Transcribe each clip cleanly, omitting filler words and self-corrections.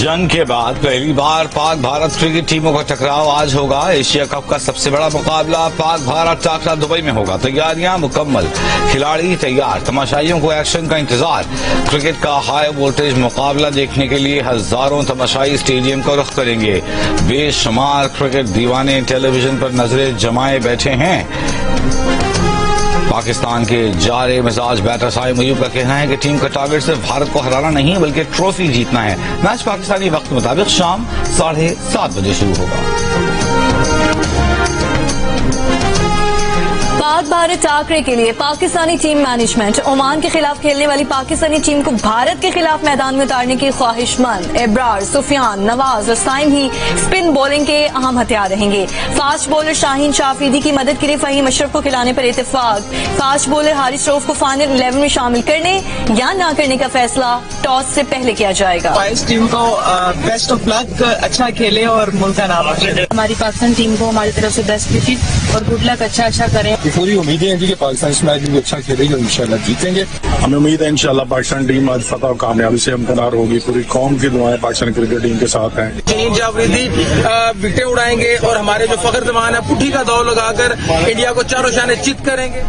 जंग के बाद पहली बार पाक भारत क्रिकेट टीमों का टकराव आज होगा। एशिया कप का सबसे बड़ा मुकाबला पाक भारत टाकरा दुबई में होगा। तैयारियां मुकम्मल, खिलाड़ी तैयार, तमाशाइयों को एक्शन का इंतजार। क्रिकेट का हाई वोल्टेज मुकाबला देखने के लिए हजारों तमाशाई स्टेडियम का रुख करेंगे। बेशुमार क्रिकेट दीवाने टेलीविजन पर नजरें जमाए बैठे हैं। पाकिस्तान के जारे मिजाज बैटर साहिब मयूब का कहना है कि टीम का टारगेट सिर्फ भारत को हराना नहीं बल्कि ट्रॉफी जीतना है। मैच पाकिस्तानी वक्त के मुताबिक शाम 7:30 बजे शुरू होगा। पाक भारत टाकरे के लिए पाकिस्तानी टीम मैनेजमेंट ओमान के खिलाफ खेलने वाली पाकिस्तानी टीम को भारत के खिलाफ मैदान में उतारने की ख्वाहिशमंद इब्रार, सुफियान, नवाज और साइम ही स्पिन बॉलिंग के अहम हथियार रहेंगे। फास्ट बॉलर शाहीन शाफरीदी की मदद के लिए फहीम अशरफ को खिलाने पर इत्तेफाक। फास्ट बॉलर हारिस रऊफ को फाइनल 11 में शामिल करने या न करने का फैसला टॉस से पहले किया जाएगा। इस टीम को बेस्ट ऑफ लक, अच्छा खेले और मुल्क का नाम रोशन। हमारी पाकिस्तान टीम को हमारी तरफ से बेस्ट विशेस और गुड लक, अच्छा करें। पूरी उम्मीदें हैं कि पाकिस्तान इस मैच में अच्छा खेलेगी और इंशाल्लाह जीतेंगे। हमें उम्मीद है इंशाल्लाह पाकिस्तान टीम आज फतह और कामयाबी से हमदरार होगी। पूरी कौम की दुआएं पाकिस्तान क्रिकेट टीम के साथ हैं। शाहीन शाफरीदी विकेटें उड़ाएंगे और हमारे जो फखर जमान है पुट्ठी का दौर लगाकर इंडिया को चारों शाने चित करेंगे।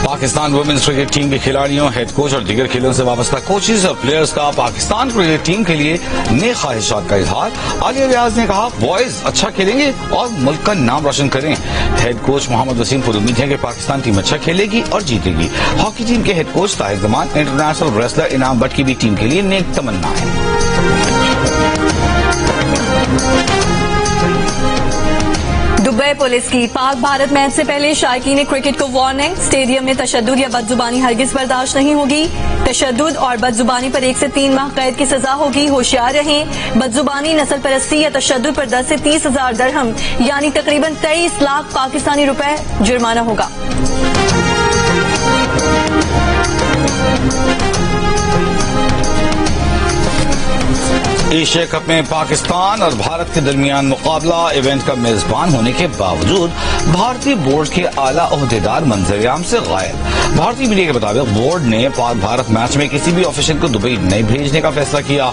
पाकिस्तान वुमेन्स क्रिकेट टीम के खिलाड़ियों, हेड कोच और दीगर खेलों से वाबस्ता कोचेज और प्लेयर्स का पाकिस्तान क्रिकेट टीम के लिए नए ख्वाहिशात का इजहार। आगे रियाज ने कहा, बॉयज अच्छा खेलेंगे और मुल्क का नाम रोशन करें। हेड कोच मोहम्मद वसीम पर उम्मीद है कि पाकिस्तान टीम अच्छा खेलेगी और जीतेगी। हॉकी टीम के head coach Tahir Zaman, international wrestler इनाम भट्ट की भी टीम के लिए नेक तमन्ना है। दुबई पुलिस की पाक भारत मैच से पहले शायकीन क्रिकेट को वार्निंग। स्टेडियम में तशद्दुद या बदजुबानी हरगिज बर्दाश्त नहीं होगी। तशद्दुद और बदजुबानी पर 1 से 3 माह कैद की सजा होगी, होशियार रहें। बदजुबानी, नस्ल परस्ती या तशद्दुद पर 10 से 30 हजार दरहम यानी तकरीबन 23 लाख पाकिस्तानी रुपए जुर्माना होगा। एशिया कप में पाकिस्तान और भारत के दरमियान मुकाबला। इवेंट का मेजबान होने के बावजूद भारतीय बोर्ड के आला ओहदेदार मंजर-ए-आम से गायब। भारतीय मीडिया के मुताबिक बोर्ड ने पाक भारत मैच में किसी भी ऑफिशियल को दुबई नहीं भेजने का फैसला किया।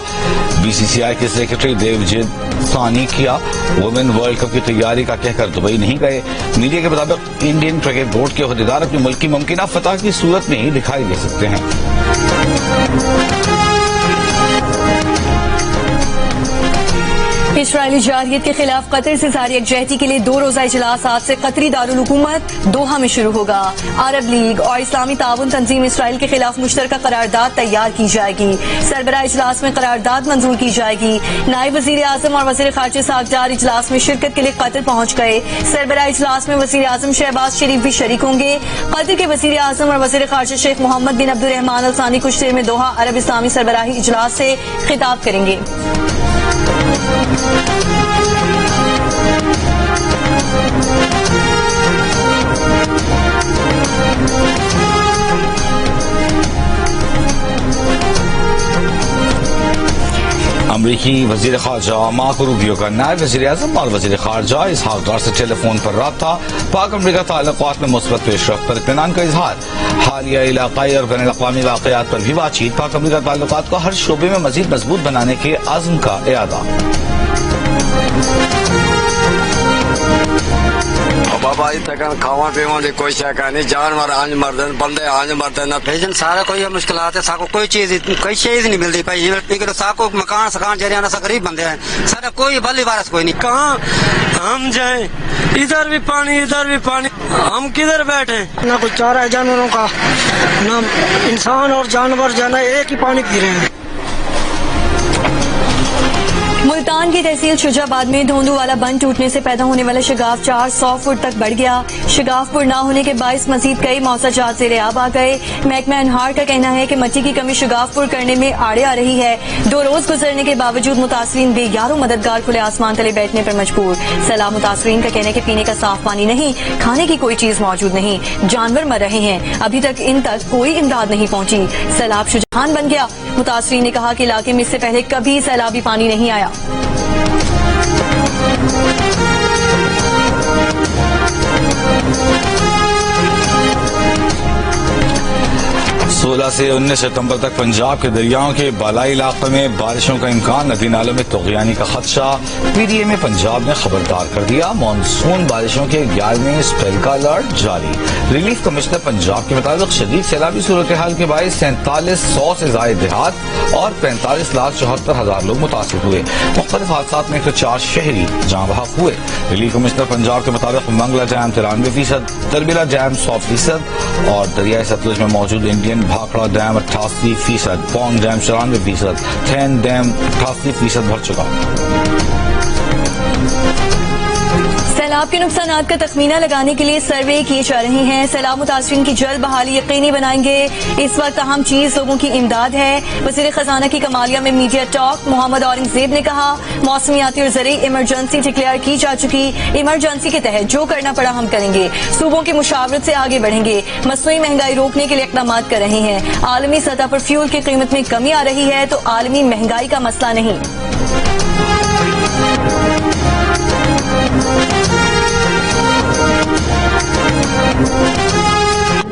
बीसीसीआई के सेक्रेटरी देवजीत सानी किया वुमेन वर्ल्ड कप की तैयारी का कहकर दुबई नहीं गए। मीडिया के मुताबिक इंडियन क्रिकेट बोर्ड के ओहदेदार अपने मुल्क की मुमकिन फतह की सूरत में ही दिखाई दे सकते हैं। इजरायली जारहियत के खिलाफ कतर से जारी यकजहती के लिए 2 रोजा इजलास आज से कतरी दारुल हुकूमत दोहा में शुरू होगा। अरब लीग और इस्लामी ताउन तंजीम इसराइल के खिलाफ मुश्तरका करारदाद तैयार की जाएगी। सरबराह इजलास में करारदाद मंजूर की जाएगी। नायब वजीर आजम और वजीर खारजा सागजार इजलास में शिरकत के लिए कतर पहुंच गए। सरबराह इजलास में वजीर आजम शहबाज शरीफ भी शरीक होंगे। कतर के वजीर आजम और वजीर खारजा शेख मोहम्मद बिन अब्दुर्रहमान अल सानी कुछ देर में दोहा अरब इस्लामी सरबराही इजलास से खिताब करेंगे। अमरीकी वजीर खारजा मार्को रूबियो का नायब वजीर आजम और वजीर खारजा इसहाक डार से टेलीफोन पर राब्ता। पाक अमरीका ताल्लुकात में मुस्बत पेशरफ्त पर इत्मीनान का इजहार। हालिया इलाकाई और बैनुल अक़वामी वाक़यात पर भी बातचीत। पाक अमरीका ताल्लुकात को हर शोबे में मजीद मजबूत बनाने के आज़म का इरादा। बाबा तक खावा पीवा की कोई शक नहीं। जानवर आंज मरदन, बंदे आंज मरदन, भेजन सारा कोई मुश्किलात है। साको कोई चीज नहीं मिलती भाई। साको मकान सकान जरिया ना गरीब बंदे हैं। सारा कोई भली वारस कोई नहीं। कहाँ हम जाए? इधर भी पानी इधर भी पानी, हम किधर बैठे? ना कोई चारा है जानवरों का, ना इंसान और जानवर जाना एक ही पानी पी रहे हैं। मुल्तान की तहसील शुजाबाद में धोंदू वाला बंद टूटने से पैदा होने वाला शिगाफ 400 फुट तक बढ़ गया। शिगाफपुर न होने के बायस मजीद कई मौसजात ज़ेरे आब आ गए। महकमा अनहार का कहना है कि मिट्टी की कमी शिगाफपुर करने में आड़े आ रही है। 2 रोज गुजरने के बावजूद मुतासरीन बेयारों मददगार खुले आसमान तले बैठने पर मजबूर। सैलाब मुतासरीन का कहना है कि पीने का साफ पानी नहीं, खाने की कोई चीज मौजूद नहीं, जानवर मर रहे हैं। अभी तक इन तक कोई इमदाद नहीं पहुंची। सैलाब शुजान बन गया। मुतासरीन ने कहा कि इलाके में इससे पहले कभी सैलाबी पानी नहीं आया। 16 سے 19 ستمبر تک پنجاب کے دریاؤں کے بالائی علاقے میں بارشوں کا امکان، ندی نالوں میں طغیانی کا خدشہ، پی ڈی اے میں پنجاب نے خبردار کر دیا، مانسون بارشوں کے 11ویں اسپیل کا الرٹ جاری۔ ریلیف کمشنر پنجاب کے مطابق شدید سیلابی صورتحال کے باعث 4700 سے زائد دیہات اور 45,74,000 لوگ متاثر ہوئے۔ مختلف حادثات میں 104 شہری جاں بحق ہوئے۔ ریلیف کمشنر پنجاب کے مطابق منگلا ڈیم 93%، تربیلا ڈیم 100% اور دریائے ستلج میں موجود Indian Bhakra dam 88%، Pong dam 94%، Thein dam 88% بھر چکا۔ سیلاب کے نقصانات کا تخمینہ لگانے کے لیے سروے کیے جا رہے ہیں، سیلاب متاثرین کی جلد بحالی یقینی بنائیں گے۔ اس وقت اہم چیز لوگوں کی امداد ہے۔ وزیر خزانہ کی کمالیہ میں میڈیا ٹاک، محمد اورنگزیب نے کہا موسمیاتی اور زرعی ایمرجنسی ڈکلیئر کی جا چکی، ایمرجنسی کے تحت جو کرنا پڑا ہم کریں گے، صوبوں کی مشاورت سے آگے بڑھیں گے، مصنوعی مہنگائی روکنے کے لیے اقدامات کر رہے ہیں۔ عالمی سطح پر فیول کی قیمت میں کمی آ رہی ہے تو عالمی مہنگائی کا مسئلہ نہیں۔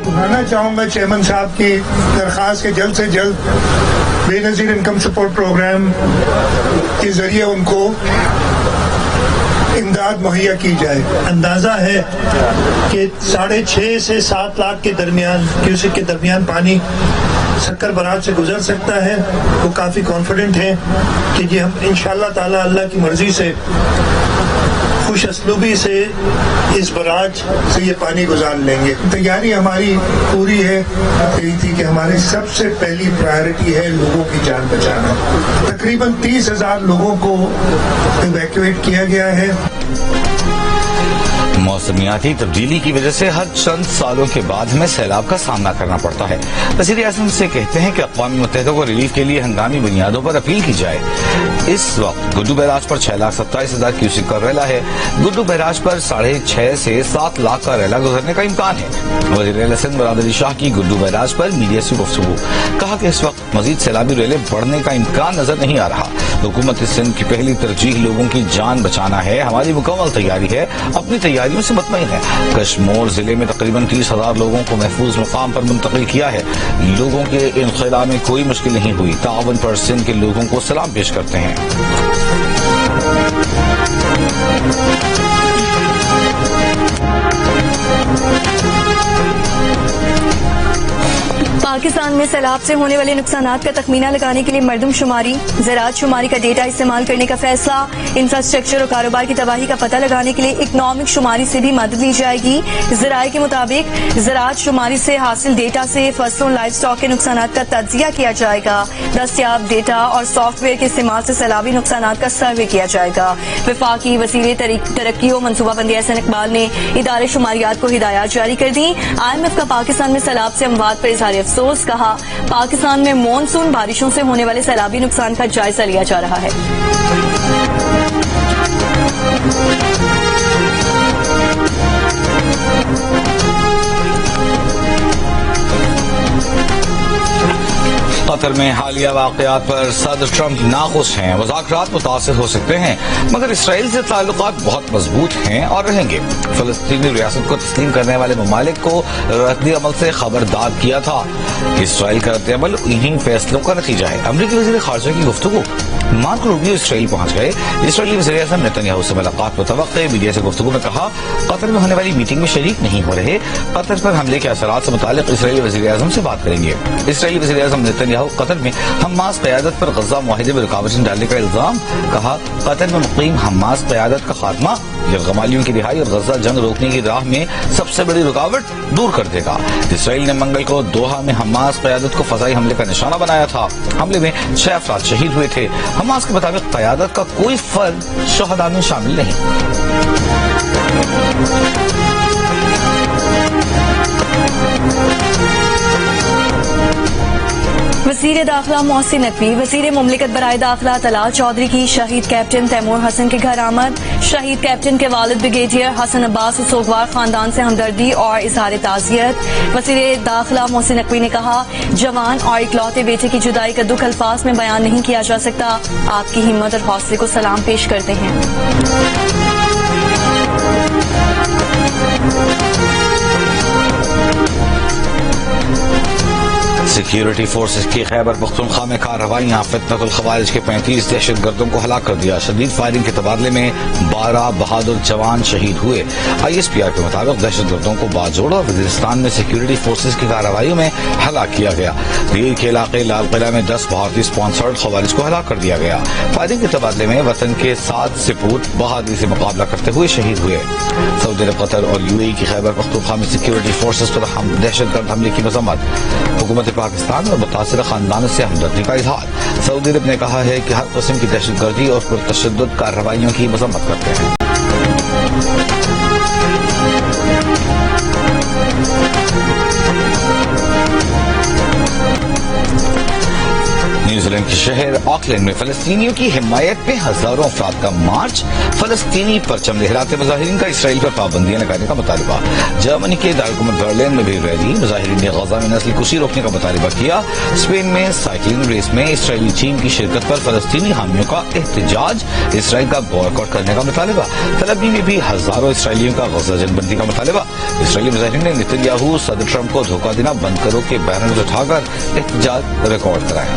دہرانا چاہوں گا چیئرمین صاحب کی درخواست کے جلد سے جلد بے نظیر انکم سپورٹ پروگرام کے ذریعے ان کو امداد مہیا کی جائے۔ اندازہ ہے کہ 6.5 سے 7 لاکھ کے درمیان کیوسک کے درمیان پانی سکر برات سے گزر سکتا ہے۔ وہ کافی کانفیڈنٹ ہیں کہ یہ ہم انشاءاللہ تعالی اللہ کی مرضی سے خوش اسلوبی سے اس براج سے یہ پانی گزار لیں گے۔ تیاری ہماری پوری ہے، یہی تھی کہ ہماری سب سے پہلی پرائرٹی ہے لوگوں کی جان بچانا۔ تقریباً 30,000 لوگوں کو ایویکویٹ کیا گیا ہے۔ موسمیاتی تبدیلی کی وجہ سے ہر چند سالوں کے بعد ہمیں سیلاب کا سامنا کرنا پڑتا ہے۔ وزیر اعظم سے کہتے ہیں کہ اقوام متحدہ کو ریلیف کے لیے ہنگامی بنیادوں پر اپیل کی جائے۔ اس وقت گڈو بیراج پر 6,27,000 کیوسک کا ریلا ہے۔ گڈو بیراج پر 6.5 سے 7 لاکھ کا ریلا گزرنے کا امکان ہے۔ وزیر اعلی سندھ مراد علی شاہ کی گڈو بیراج پر میڈیا سے گفتگو، کہا کہ اس وقت مزید سیلابی ریلے بڑھنے کا امکان نظر نہیں آ رہا۔ حکومت سندھ کی پہلی ترجیح لوگوں کی جان بچانا ہے، ہماری مکمل تیاری ہے، اپنی تیاریوں سے مطمئن ہے۔ کشمور ضلع میں تقریباً 30,000 لوگوں کو محفوظ مقام پر منتقل کیا ہے۔ لوگوں کے انخلا میں کوئی مشکل نہیں ہوئی۔ تعاون پر سندھ کے لوگوں کو سلام پیش کرتے ہیں۔ پاکستان میں سیلاب سے ہونے والے نقصانات کا تخمینہ لگانے کے لیے مردم شماری، زراعت شماری کا ڈیٹا استعمال کرنے کا فیصلہ، انفراسٹرکچر اور کاروبار کی تباہی کا پتہ لگانے کے لیے اکنامک شماری سے بھی مدد لی جائے گی۔ ذرائع کے مطابق زراعت شماری سے حاصل ڈیٹا سے فصلوں لائف سٹاک کے نقصانات کا تجزیہ کیا جائے گا۔ دستیاب ڈیٹا اور سافٹ ویئر کے استعمال سے سیلابی نقصانات کا سروے کیا جائے گا۔ وفاقی وزیر ترقی و منصوبہ بندی احسن اقبال نے ادارے شماریات کو ہدایات جاری کر دی۔ IMF کا پاکستان میں سیلاب سے اموات پر اظہار افسوس، کہا پاکستان میں مانسون بارشوں سے ہونے والے سیلابی نقصان کا جائزہ لیا جا رہا ہے۔ قطر میں حالیہ واقعات پر صدر ٹرمپ ناخوش ہیں۔ مذاکرات متاثر ہو سکتے ہیں مگر اسرائیل سے تعلقات بہت مضبوط ہیں اور رہیں گے۔ فلسطینی ریاست کو تسلیم کرنے والے ممالک کو رد عمل سے خبردار کیا تھا۔ اسرائیل کا رد عمل انہی فیصلوں کا نتیجہ ہے۔ امریکی وزیر خارجہ کی گفتگو، مارکو روبیو اسرائیل پہنچ گئے۔ اسرائیلی وزیر اعظم نتنیاہو سے ملاقات متوقع۔ میڈیا سے گفتگو میں کہا قطر میں ہونے والی میٹنگ میں شریک نہیں ہو رہے، قطر پر حملے کے اثرات سے متعلق اسرائیلی وزیر اعظم سے بات کریں گے۔ اسرائیلی وزیر اعظم نتنیاہو قطر میں حماس قیادت پر غزہ معاہدے میں رکاوٹیں ڈالنے کا الزام، کہا قطر میں مقیم حماس قیادت کا خاتمہ یرغمالیوں کی رہائی اور غزہ جنگ روکنے کی راہ میں سب سے بڑی رکاوٹ دور کر دے گا۔ اسرائیل نے منگل کو دوحہ میں حماس قیادت کو فضائی حملے کا نشانہ بنایا تھا۔ حملے میں 6 افراد شہید ہوئے تھے۔ حماس کے مطابق قیادت کا کوئی فرد شہداء میں شامل نہیں۔ وزیر داخلہ محسن نقوی، وزیر مملکت برائے داخلہ طلال چودھری کی شہید کیپٹن تیمور حسن کے گھر آمد۔ شہید کیپٹن کے والد بریگیڈیئر حسن عباس سوگوار خاندان سے ہمدردی اور اظہار تعزیت۔ وزیر داخلہ محسن نقوی نے کہا جوان اور اکلوتے بیٹے کی جدائی کا دکھ الفاظ میں بیان نہیں کیا جا سکتا، آپ کی ہمت اور حوصلے کو سلام پیش کرتے ہیں۔ सिक्योरिटी फोर्सेस की खैबर पख्तूनख्वा में कार्रवाइयां, फितनतुल खवारिज के 35 दहशत गर्दों को हलाक कर दिया। शदीद फायरिंग के तबादले में 12 बहादुर जवान शहीद हुए। ISPR के मुताबिक दहशत गर्दों को बाजोड़ और वजीरिस्तान में सिक्योरिटी फोर्सेस की कार्रवाइयों में हलाक किया गया। दीर के इलाके लाल किला में 10 भारतीय स्पॉन्सर्ड खवारिज को हलाक कर दिया गया। फायरिंग के तबादले में वतन के 7 सिपूत बहादुरी से मुकाबला करते हुए शहीद हुए। सऊदी अरब, कतर और UAE की खैबर पख्तूनख्वा में सिक्योरिटी फोर्सेस पर दहशतगर्द हमले की मजम्मत। हुकूमत पाकिस्तान और मुतासिर खानदानों से हमदर्दी का इजहार। सऊदी अरब ने कहा है कि हर किस्म की दहशतगर्दी और पुरतशद्दुद कार्रवाइयों की मजम्मत करते हैं। न्यूजीलैंड के शहर ऑकलैंड में फलस्तीनियों की हिमायत में हजारों अफराद का मार्च। फलस्तीनी परचम लहराते मुजाहिरीन का इसराइल पर पाबंदियां लगाने का मुतालबा। जर्मनी के दारकूमत बर्लिन में भी रैली। मुजाहिरीन ने गजा में नस्ल कुशी रोकने का मुतालबा किया। स्पेन में साइकिलिंग रेस में इसराइली टीम की शिरकत पर फलस्तीनी हामियों का एहतजाज। इसराइल का बॉयकॉट करने का मुतालबा। तलबी में भी हजारों इसराइलियों का गजा जंगबंदी का मुतालबा। इसराइली मुजाहिरीन ने नेतन्याहू सदर ट्रंप को धोखा देना बंद करो के बैनर उठाकर एहतजाज रिकॉर्ड कराया।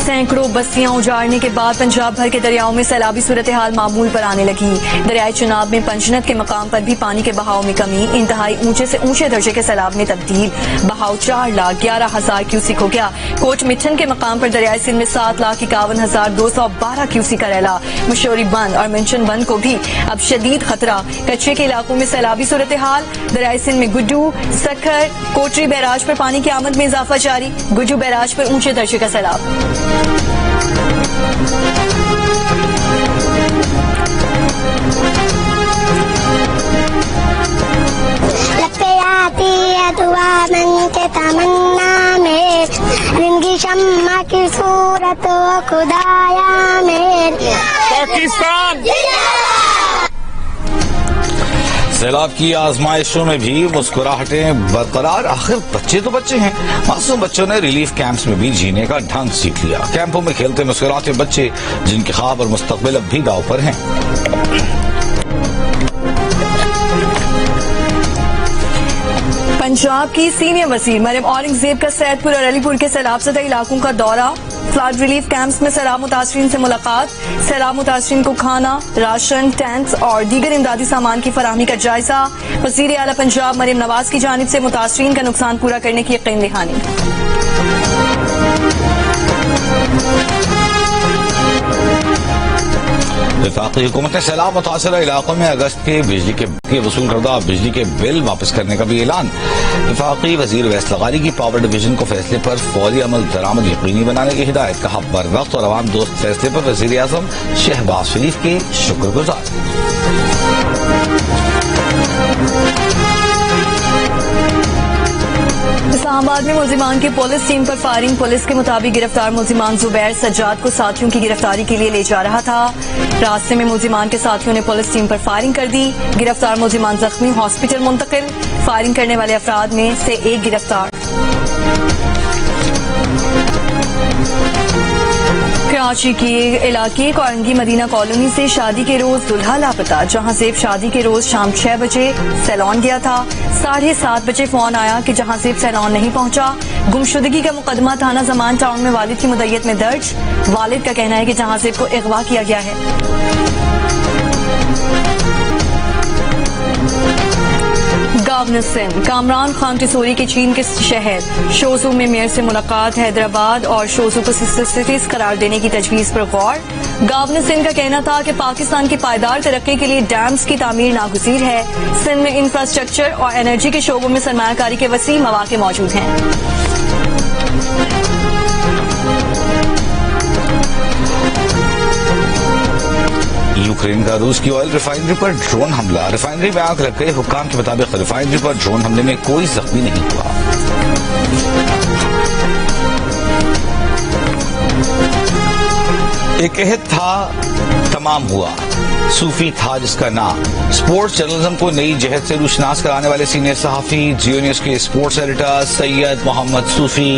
सैकड़ों बस्तियां उजाड़ने के बाद पंजाब भर के दरियाओं में सैलाबी सूरत हाल मामूल पर आने लगी। दरियाई चुनाब में पंजनत के मकाम पर भी पानी के बहाव में कमी। इंतहाई ऊंचे से ऊंचे दर्जे के सैलाब में तब्दील। बहाव 4,11,000 क्यूसिक हो गया। कोट मिठन के मकाम पर दरियाई सिंध में 7,51,212 क्यूसिक का रैला। मशोरी बंद और मिंशन बंद को भी अब शदीद खतरा। कच्चे के इलाकों में सैलाबी सूरत हाल। दरियाई सिंध में गुड्डू, सखर, कोटरी बैराज पर पानी की आमद में इजाफा जारी। गुड्डू बैराज पर ऊंचे दर्जे का सैलाब। आती है दुआ मन के तमन्ना में, जिंदगी शम्मा की सूरत हो खुदाया में। पाकिस्तान सैलाब की आजमाइशों में भी मुस्कुराहटें बरकरार। आखिर बच्चे तो बच्चे हैं। मासूम बच्चों ने रिलीफ कैंप्स में भी जीने का ढंग सीख लिया। कैंपों में खेलते मुस्कुराते बच्चे जिनके ख्वाब और मुस्तकबिल अब भी दांव पर हैं। पंजाब की सीनियर वजीर मरियम औरंगजेब का सैदपुर और अलीपुर के सैलाब ज़दा इलाकों का दौरा। फ्लड रिलीफ कैंप्स में सैलाब मुतासरीन से मुलाकात। सैलाब मुतासरीन को खाना, राशन, टेंट्स और दीगर इमदादी सामान की फराहमी का जायजा। वजीर आला पंजाब मरियम नवाज की जानिब से मुतासरीन का नुकसान पूरा करने की यकीन दहानी। वफाकी हुकूमत ने सैलाब मुतासर इलाकों में अगस्त के बिजली के वसूल करदा बिजली के बिल वापस करने का भी ऐलान। वफाकी वजीर वैस लगारी की पावर डिवीजन को फैसले पर फौरी अमल दरामद यकीनी बनाने की हिदायत। कहा बर वक्त और अवाम दोस्त फैसले पर वजीर आजम शहबाज शरीफ के शुक्रगुजार। इस्लामाबाद में मुल्जिमान की पुलिस टीम पर फायरिंग। पुलिस के मुताबिक गिरफ्तार मुल्जिमान जुबैर सज्जाद को साथियों की गिरफ्तारी के लिए ले जा रहा था। रास्ते में मुल्जिमान के साथियों ने पुलिस टीम पर फायरिंग कर दी। गिरफ्तार मुल्जिमान जख्मी, हॉस्पिटल मुंतकिल। फायरिंग करने वाले अफराद में से एक गिरफ्तार। कराची के इलाके कोरंगी मदीना कॉलोनी से शादी के रोज दुल्हा लापता। जहां सेब शादी के रोज शाम 6 बजे सैलॉन गया था। 7:30 बजे फोन आया कि जहां सेब सैलॉन नहीं पहुंचा। गुमशुदगी का मुकदमा थाना जमान टाउन में वालिद की मुद्दत में दर्ज। वालिद का कहना है कि जहां सेब को अगवा किया गया है। गवर्नर सिंध कामरान खान टिसोरी के चीन के शहर शोजू में मेयर से मुलाकात। हैदराबाद और शोजू को सिस्टर सिटीज करार देने की तजवीज पर गौर। गवर्नर सिंध का कहना था कि पाकिस्तान की पायदार तरक्की के लिए डैम्स की तामीर नागुज़ीर है। सिंध में इंफ्रास्ट्रक्चर और एनर्जी के शोबों में सरमायाकारी के वसी मौके मौजूद हैं। यूक्रेन का रूस की ऑयल रिफाइनरी पर ड्रोन हमला। रिफाइनरी में आग लग गई। हुक्काम के मुताबिक रिफाइनरी पर ड्रोन हमले में कोई जख्मी नहीं हुआ। एक अहद था तमाम हुआ। सूफी था जिसका नाम। स्पोर्ट्स जर्नलिज्म को नई जहत से रूशनास कराने वाले सीनियर सहाफी जियो न्यूज के स्पोर्ट्स एडिटर सैयद मोहम्मद सूफी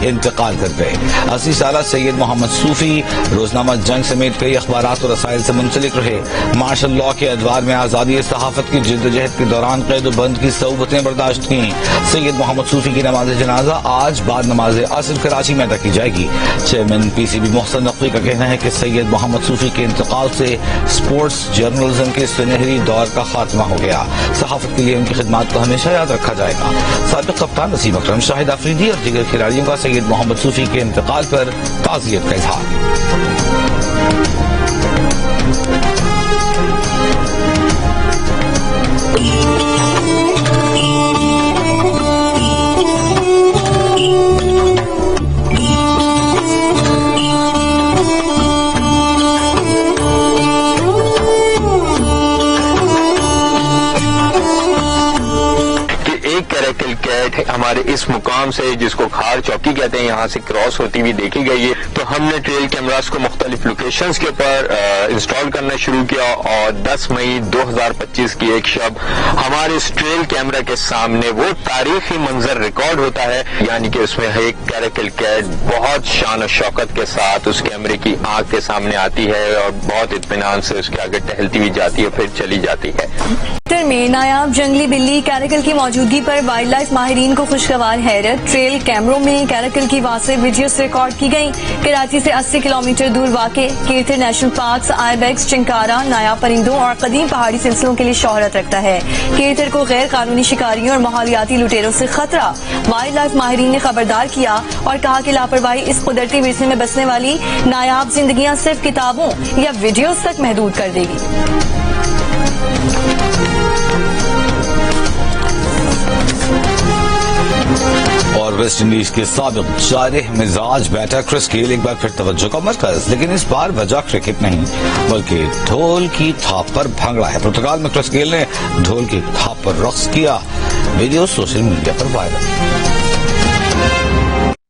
इंतकाल कर गए। 80 साल सैयद मोहम्मद सूफी रोजनामा जंग समेत कई अखबारात और रसायल से मुंसलिक रहे। मार्शल लॉ के अदवार में आजादी सहाफत की जिद्दोजहद के दौरान कैद बंद की सऊबतें बर्दाश्त की। सैयद मोहम्मद सूफी की नमाज जनाजा आज बाद नमाज असर कराची में अदा की जाएगी। चेयरमैन PCB मोहसिन नकवी का कहना है कि सैयद मोहम्मद सूफी के इंतकाल से स्पोर्ट्स जर्नलिज्म के सुनहरी दौर का खात्मा हो गया। सहाफत के लिए उनकी खिदमत को हमेशा याद रखा जाएगा। साबिक कप्तान नसीम अकरम, शाहिद आफरीदी और दीगर खिलाड़ियों का सैयद मोहम्मद सूफी के इंतकाल पर ताज़ियत का इजहार। हमारे इस मुकाम से, जिसको खार चौकी कहते हैं, यहाँ से क्रॉस होती हुई देखी गई है। तो हमने ट्रेल कैमरास को मुख्तलिफ लोकेशंस के ऊपर इंस्टॉल करना शुरू किया और 10 मई 2025 की एक शब हमारे इस ट्रेल कैमरा के सामने वो तारीखी मंजर रिकॉर्ड होता है, यानी कि उसमें एक कैरेकल कैट बहुत शान और शौकत के साथ उस कैमरे की आंख के सामने आती है और बहुत इत्मीनान से उसके आगे टहलती हुई जाती है, फिर चली जाती है। में नायाब जंगली बिल्ली कैरेकल की मौजूदगी पर वाइल्ड लाइफ माहिरीन को खुशगवार हैरत। ट्रेल कैमरों में कैरेकल की वाज़ेह वीडियोस रिकॉर्ड की गई। कराची से 80 किलोमीटर दूर वाक़े कीर्ति नेशनल पार्क आइबेक्स, चिंकारा नायाब परिंदों और कदीम पहाड़ी सिलसिलों के लिए शोहरत रखता है। कीर्ति को गैर कानूनी शिकारियों और माहौलियाती लुटेरों से खतरा। वाइल्ड लाइफ माहिरीन ने खबरदार किया और कहा कि लापरवाही इस कुदरती विरसे में बसने वाली नायाब जिंदगियां सिर्फ किताबों या वीडियोस तक महदूद कर देगी। और वेस्ट इंडीज के साबिक जारिह मिजाज बैटर क्रिस गेल एक बार फिर तवज्जो का मरकज, लेकिन इस बार वजह क्रिकेट नहीं बल्कि ढोल की थाप पर भांगड़ा है। पुर्तगाल में क्रिस गेल ने ढोल की थाप पर रक्स किया। वीडियो सोशल मीडिया पर वायरल।